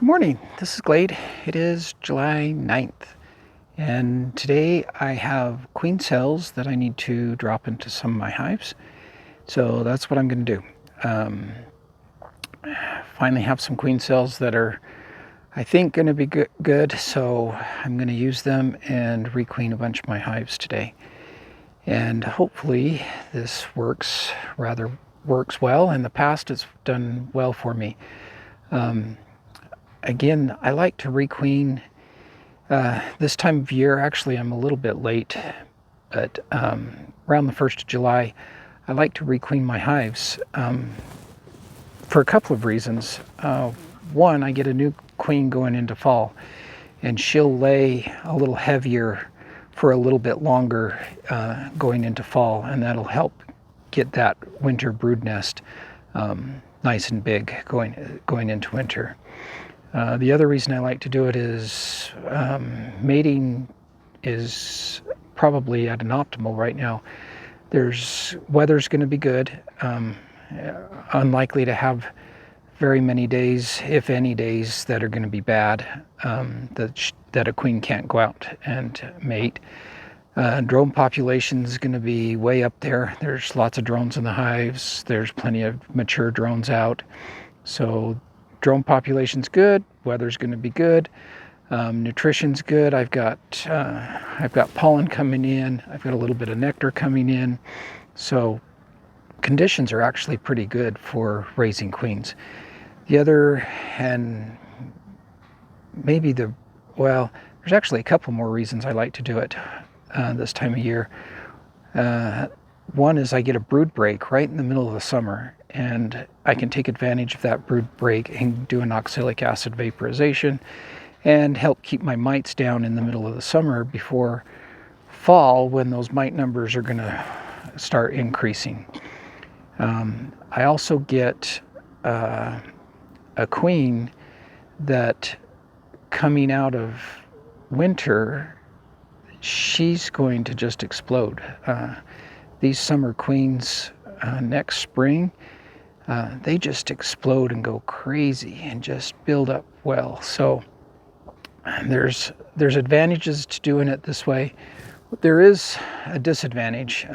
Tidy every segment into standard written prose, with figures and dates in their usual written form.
Good morning, this is Glade. It is July 9th, and today I have queen cells that I need to drop into some of my hives. So that's what I'm going to do. Finally have some queen cells that are, I think, going to be good, so I'm going to use them and requeen a bunch of my hives today. And hopefully this works well. In the past it's done well for me. Again, I like to requeen this time of year. Actually, I'm a little bit late, but around the 1st of July, I like to requeen my hives for a couple of reasons. One, I get a new queen going into fall, and she'll lay a little heavier for a little bit longer going into fall, and that'll help get that winter brood nest nice and big going into winter. The other reason I like to do it is mating is probably at an optimal right now. Weather's going to be good. Unlikely to have very many days, if any days, that are going to be bad, that a queen can't go out and mate. Drone population is going to be way up there. There's lots of drones in the hives. There's plenty of mature drones out. So drone population's good, weather's going to be good, nutrition's good. I've got pollen coming in, I've got a little bit of nectar coming in, so conditions are actually pretty good for raising queens. The other, and maybe there's actually a couple more reasons I like to do it this time of year. One is I get a brood break right in the middle of the summer, and I can take advantage of that brood break and do an oxalic acid vaporization and help keep my mites down in the middle of the summer before fall, when those mite numbers are going to start increasing. I also get a queen that, coming out of winter, she's going to just explode. These summer queens next spring, they just explode and go crazy and just build up well. So there's advantages to doing it this way. There is a disadvantage.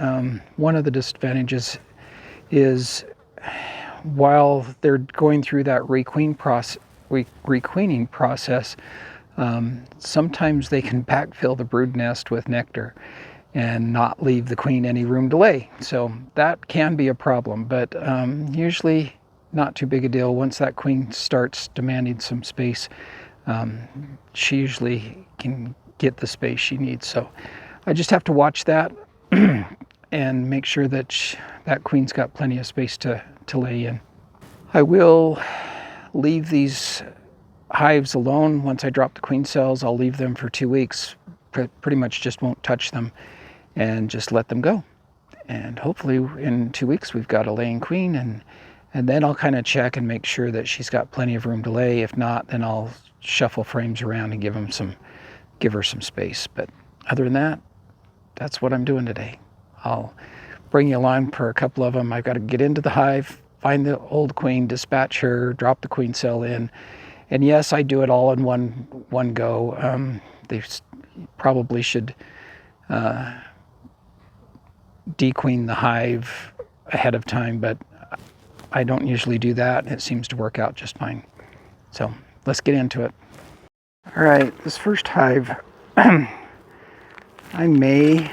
One of the disadvantages is, while they're going through that requeening process, sometimes they can backfill the brood nest with nectar and not leave the queen any room to lay. So that can be a problem, but usually not too big a deal. Once that queen starts demanding some space, she usually can get the space she needs. So I just have to watch that and make sure that that queen's got plenty of space to lay in. I will leave these hives alone. Once I drop the queen cells, I'll leave them for 2 weeks. Pretty much just won't touch them and just let them go. And hopefully in 2 weeks we've got a laying queen, and then I'll kind of check and make sure that she's got plenty of room to lay. If not, then I'll shuffle frames around and give her some space. But other than that, that's what I'm doing today. I'll bring you along for a couple of them. I've got to get into the hive, find the old queen, dispatch her, drop the queen cell in. And yes, I do it all in one go. They probably should dequeen the hive ahead of time, but I don't usually do that. It seems to work out just fine. So let's get into it. All right, this first hive, I may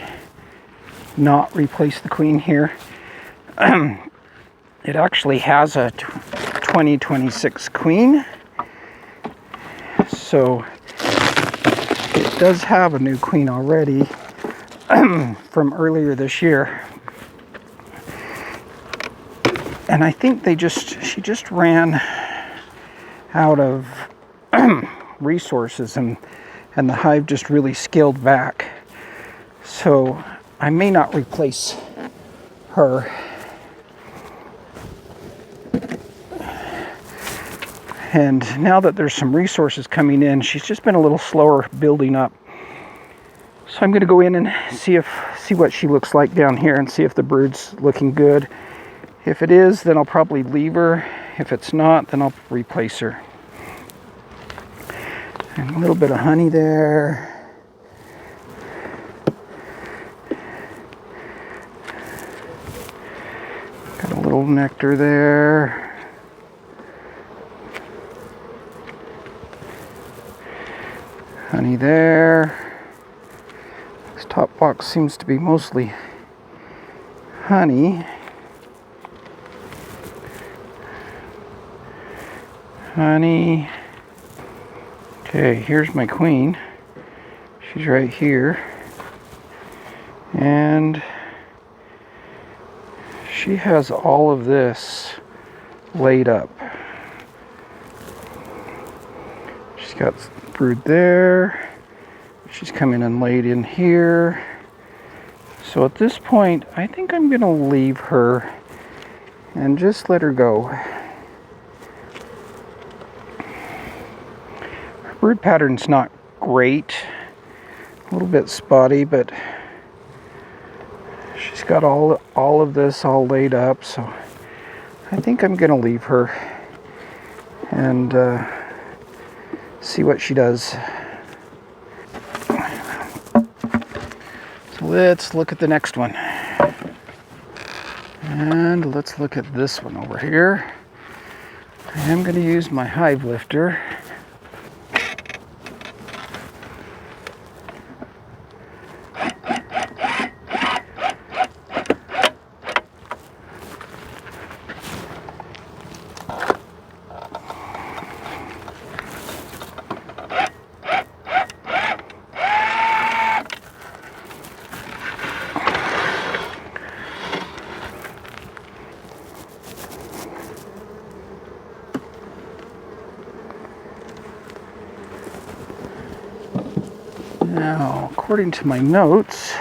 not replace the queen here. It actually has a 2026 queen, so it does have a new queen already from earlier this year. And I think she just ran out of resources, and the hive just really scaled back. So I may not replace her. And now that there's some resources coming in, she's just been a little slower building up. So I'm going to go in and see what she looks like down here and see if the brood's looking good. If it is, then I'll probably leave her. If it's not, then I'll replace her. And a little bit of honey there. Got a little nectar there. Honey there. This top box seems to be mostly honey. Honey. Okay, here's my queen. She's right here. And she has all of this laid up. She's got brood there. She's coming and laid in here. So at this point, I think I'm gonna leave her and just let her go. Her brood pattern's not great. A little bit spotty, but she's got all of this all laid up, so I think I'm gonna leave her and see what she does. So let's look at the next one. And let's look at this one over here. I am going to use my hive lifter. Now, according to my notes,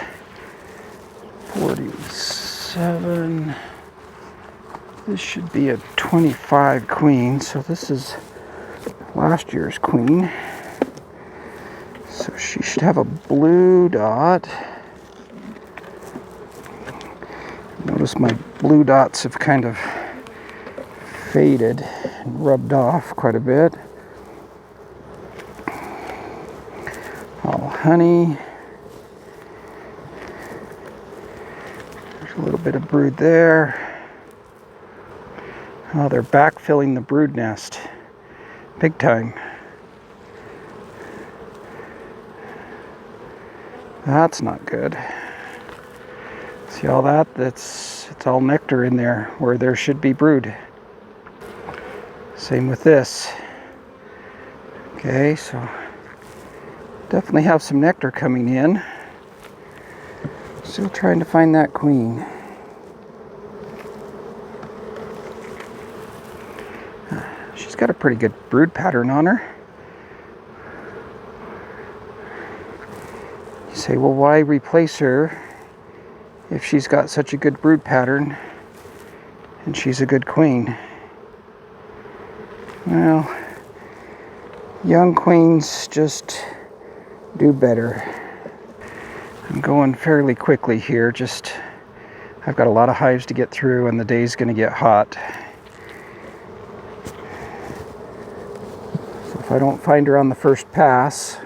47, this should be a 25 queen, so this is last year's queen. So she should have a blue dot. Notice my blue dots have kind of faded and rubbed off quite a bit. All honey. There's a little bit of brood there. Oh, they're backfilling the brood nest. Big time. That's not good. See all that? It's all nectar in there where there should be brood. Same with this. Okay, so definitely have some nectar coming in. Still trying to find that queen. She's got a pretty good brood pattern on her. You say, well, why replace her if she's got such a good brood pattern and she's a good queen? Well, young queens just do better. I'm going fairly quickly here, I've got a lot of hives to get through and the day's going to get hot. So if I don't find her on the first pass,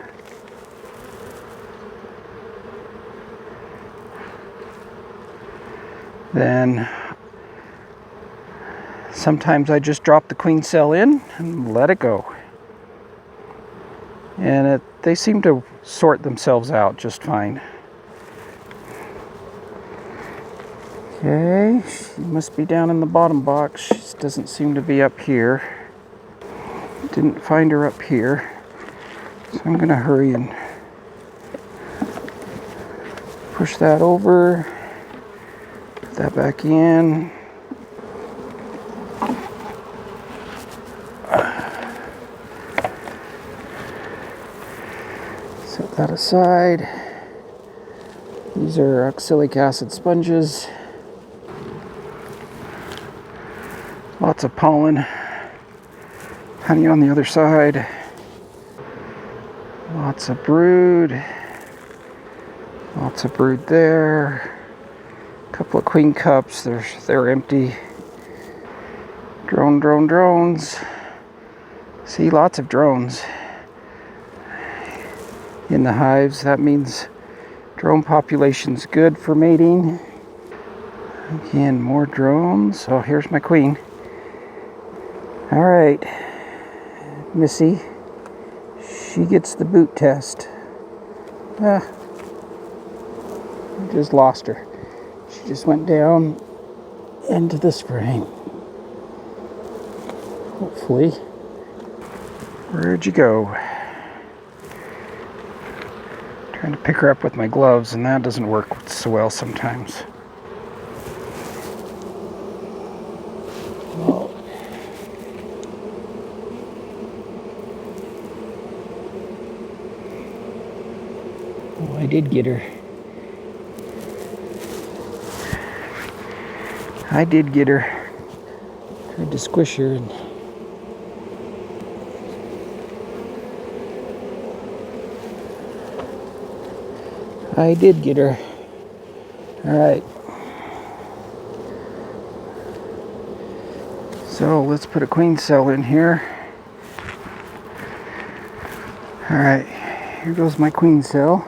then sometimes I just drop the queen cell in and let it go. And they seem to sort themselves out just fine. Okay, she must be down in the bottom box. She doesn't seem to be up here. Didn't find her up here. So I'm gonna hurry and push that over. Put that back in. Set that aside. These are oxalic acid sponges. Lots of pollen. Honey on the other side. Lots of brood. Lots of brood there. A couple of queen cups. They're empty. Drones. See, lots of drones. in the hives. That means drone population's good for mating. Again, more drones. Oh, here's my queen. All right, Missy, she gets the boot test. I just lost her. She just went down into the spring. Hopefully. Where'd you go? Trying to pick her up with my gloves, and that doesn't work so well sometimes. Well, oh, I did get her. I did get her. Tried to squish her and I did get her. Alright. So let's put a queen cell in here. Alright, here goes my queen cell.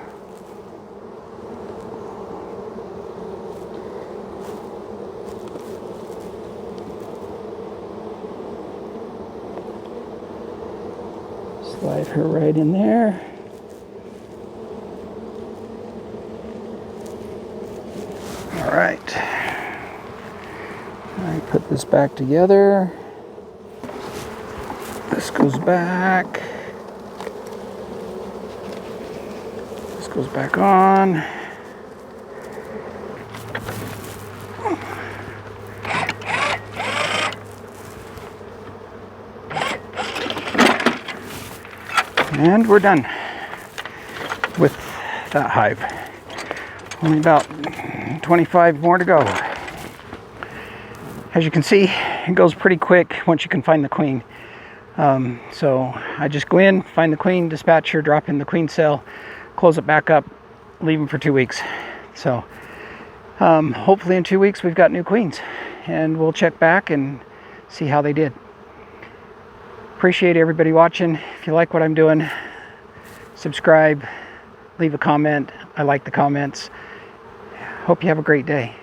Slide her right in there. All right. I put this back together. This goes back. This goes back on. And we're done with that hive. Only about 25 more to go. As you can see, it goes pretty quick once you can find the queen. So I just go in, find the queen, dispatch her, drop in the queen cell, close it back up, leave them for 2 weeks. So hopefully in 2 weeks we've got new queens, and we'll check back and see how they did. Appreciate everybody watching. If you like what I'm doing, subscribe, leave a comment. I like the comments. Hope you have a great day.